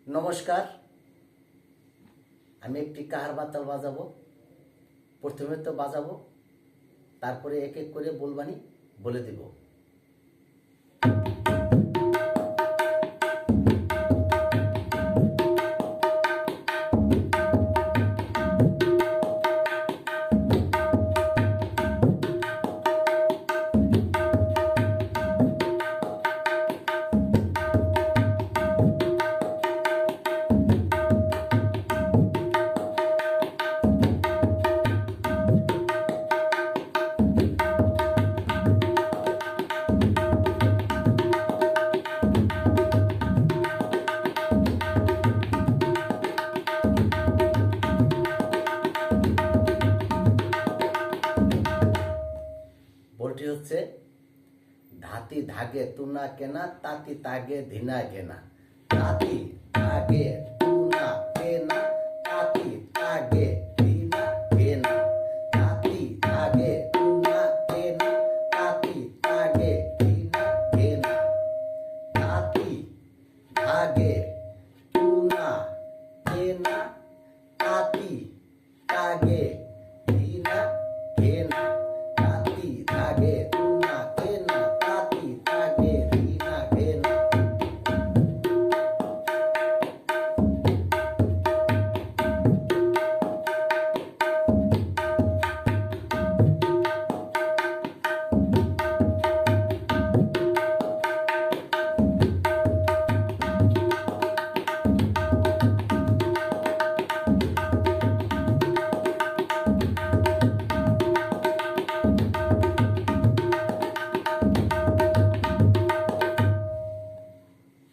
নমস্কার, আমি একটি কাহার বাতাল বাজাবো। প্রথমে তো বাজাবো, তারপরে এক এক করে বলবানি বলে দেব। বলটি হচ্ছে ধাতি ধাগে তুনা কেনা, তাতি তাগে ধিনা ঘেনা। ধাতি ধাগে তুনা কেনা, তাতি তাগে ধিনা ঘেনা। ধাতি ধাগে তুনা কেনা, তাতি তাগে ধিনা ঘেনা। ধাতি ধাগে তুনা কেনা, তাতি তাগে ধিনা ঘেনা। তাতি তাগে তুনা কেনা, তাতি তাগে ধিনা ঘেনা।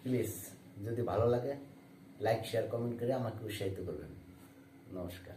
প্লিজ যদি ভালো লাগে লাইক শেয়ার কমেন্ট করে আমাকে উৎসাহিত করবেন। নমস্কার।